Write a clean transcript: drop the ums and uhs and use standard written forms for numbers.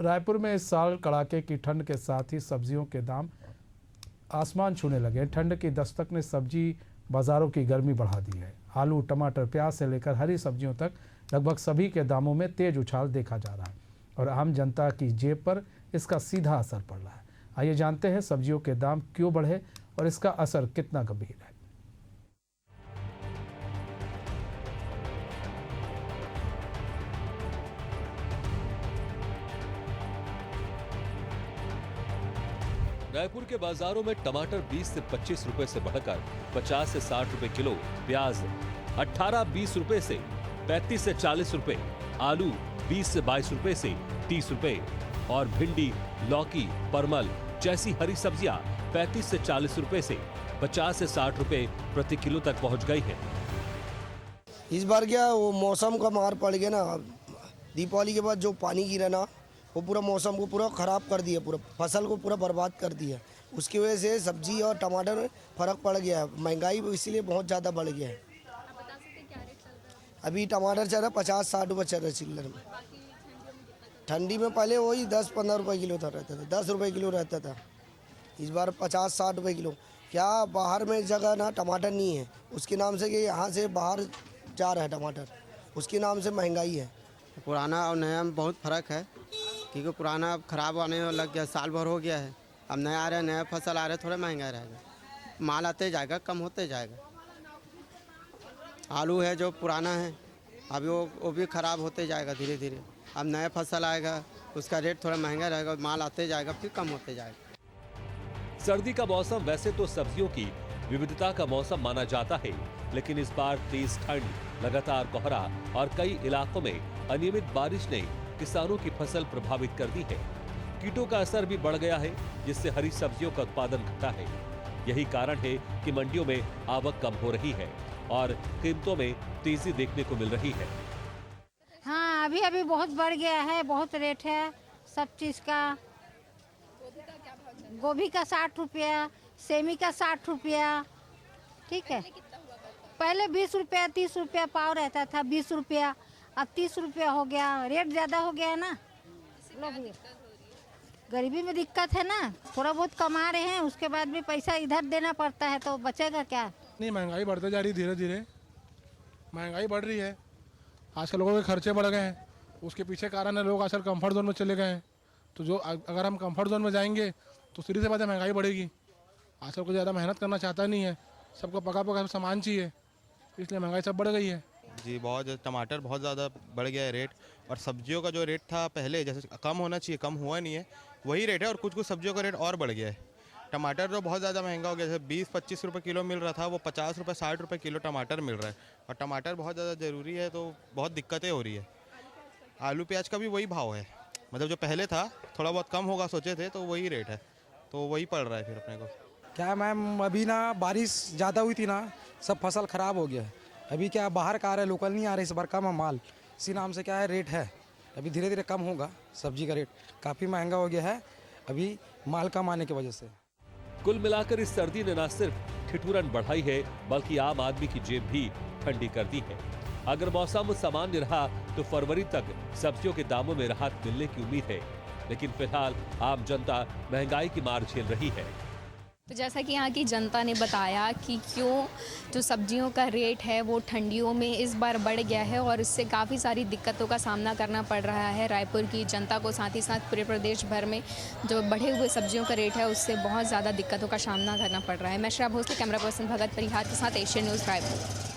रायपुर में इस साल कड़ाके की ठंड के साथ ही सब्जियों के दाम आसमान छूने लगे। ठंड की दस्तक ने सब्जी बाजारों की गर्मी बढ़ा दी है। आलू, टमाटर, प्याज से लेकर हरी सब्जियों तक लगभग सभी के दामों में तेज उछाल देखा जा रहा है और आम जनता की जेब पर इसका सीधा असर पड़ रहा है। आइए जानते हैं सब्जियों के दाम क्यों बढ़े और इसका असर कितना गंभीर है। रायपुर के बाजारों में टमाटर 20 से 25 रुपए से बढ़कर 50 से 60 रुपए किलो, प्याज 18-20 रुपए से 35 से 40 रुपए, आलू 20 से 22 रुपए से 30 रुपए और भिंडी, लौकी, परमल जैसी हरी सब्जियां 35 से 40 रुपए से 50 से 60 रुपए प्रति किलो तक पहुंच गई है। इस बार क्या वो मौसम का मार पड़ गया ना, दीपावली के बाद जो पानी गिरा ना वो पूरा मौसम को पूरा ख़राब कर दिया, पूरा फसल को पूरा बर्बाद कर दिया। उसकी वजह से सब्जी और टमाटर में फ़र्क पड़ गया है। महंगाई इसीलिए बहुत ज़्यादा बढ़ गया है। आप बता सकते हैं क्या रेट चल रहा है? अभी टमाटर चल रहा है 50-60 रुपये चल रहा है चिल्लर में। ठंडी में पहले वही 10-15 रुपये किलो था, रहता था 10 रुपये किलो रहता था। इस बार 50-60 रुपये किलो। क्या बाहर में जगह ना टमाटर नहीं है, उसके नाम से कि यहाँ से बाहर जा रहा है टमाटर, उसके नाम से महंगाई है। पुराना और नया में बहुत फ़र्क है, क्योंकि पुराना अब ख़राब आने लग गया, साल भर हो गया है। अब नया आ रहा है, नया फसल आ रहा है, थोड़ा महंगा रहेगा, माल आते जाएगा, कम होते जाएगा। आलू है जो पुराना है, अभी वो भी ख़राब होते जाएगा धीरे धीरे। अब नया फसल आएगा, उसका रेट थोड़ा महंगा रहेगा, माल आते जाएगा, फिर कम होते जाएगा। सर्दी का मौसम वैसे तो सब्जियों की विविधता का मौसम माना जाता है, लेकिन इस बार तेज ठंड, लगातार कोहरा और कई इलाकों में अनियमित बारिश ने किसानों की फसल प्रभावित कर दी है। कीटों का असर भी बढ़ गया है, जिससे हरी सब्जियों का उत्पादन घटा है। यही कारण है कि मंडियों में आवक कम हो रही है और कीमतों में तेजी देखने को मिल रही है। हाँ, अभी बहुत बढ़ गया है, बहुत रेट है सब चीज़ का। गोभी का 60 रुपया, सेमी का 60 रुपया, ठीक है। पहले 20 रुपया 30 रुपया पाव रहता था, 20 रुपया, अब 30 रुपया हो गया। रेट ज़्यादा हो गया ना, लोग गरीबी में दिक्कत है ना, थोड़ा बहुत कमा रहे हैं, उसके बाद भी पैसा इधर देना पड़ता है, तो बचेगा क्या? नहीं, महंगाई बढ़ते जा रही है, धीरे धीरे महंगाई बढ़ रही है। आजकल लोगों के खर्चे बढ़ गए हैं, उसके पीछे कारण है लोग आजकल कंफर्ट जोन में चले गए हैं। तो जो अगर हम कंफर्ट जोन में जाएंगे तो सीधी सी बात है महंगाई बढ़ेगी। आजकल कोई ज़्यादा मेहनत करना चाहता नहीं है, सबको पका पका सामान चाहिए, इसलिए महंगाई सब बढ़ गई है। जी बहुत, टमाटर बहुत ज़्यादा बढ़ गया है रेट, और सब्जियों का जो रेट था पहले जैसे कम होना चाहिए, कम हुआ नहीं है, वही रेट है। और कुछ कुछ सब्जियों का रेट और बढ़ गया है। टमाटर तो बहुत ज़्यादा महंगा हो गया, जैसे 20-25 रुपये किलो मिल रहा था, वो 50 रुपये 60 रुपये किलो टमाटर मिल रहा है। और टमाटर बहुत ज़्यादा ज़रूरी है, तो बहुत दिक्कतें हो रही है। आलू प्याज का भी वही भाव है, मतलब जो पहले था थोड़ा बहुत कम होगा सोचे थे, तो वही रेट है, तो वही पड़ रहा है फिर अपने को। क्या मैम, अभी ना बारिश ज़्यादा हुई थी ना, सब फसल ख़राब हो गया है। अभी क्या बाहर का आ रहा है, लोकल नहीं आ रहा है, इस बार कम है माल, इसी नाम से क्या है रेट है। अभी धीरे धीरे कम होगा, सब्जी का रेट काफ़ी महंगा हो गया है अभी माल कम आने की वजह से। कुल मिलाकर इस सर्दी ने न सिर्फ ठिठुरन बढ़ाई है, बल्कि आम आदमी की जेब भी ठंडी कर दी है। अगर मौसम सामान्य रहा तो फरवरी तक सब्जियों के दामों में राहत मिलने की उम्मीद है, लेकिन फिलहाल आम जनता महंगाई की मार झेल रही है। तो जैसा कि यहाँ की जनता ने बताया कि क्यों जो सब्जियों का रेट है वो ठंडियों में इस बार बढ़ गया है और इससे काफ़ी सारी दिक्कतों का सामना करना पड़ रहा है रायपुर की जनता को, साथ ही साथ पूरे प्रदेश भर में जो बढ़े हुए सब्जियों का रेट है उससे बहुत ज़्यादा दिक्कतों का सामना करना पड़ रहा है। मैं श्रेया भोसले, कैमरा पर्सन भगत परिहार के साथ एशियन न्यूज़ रायपुर।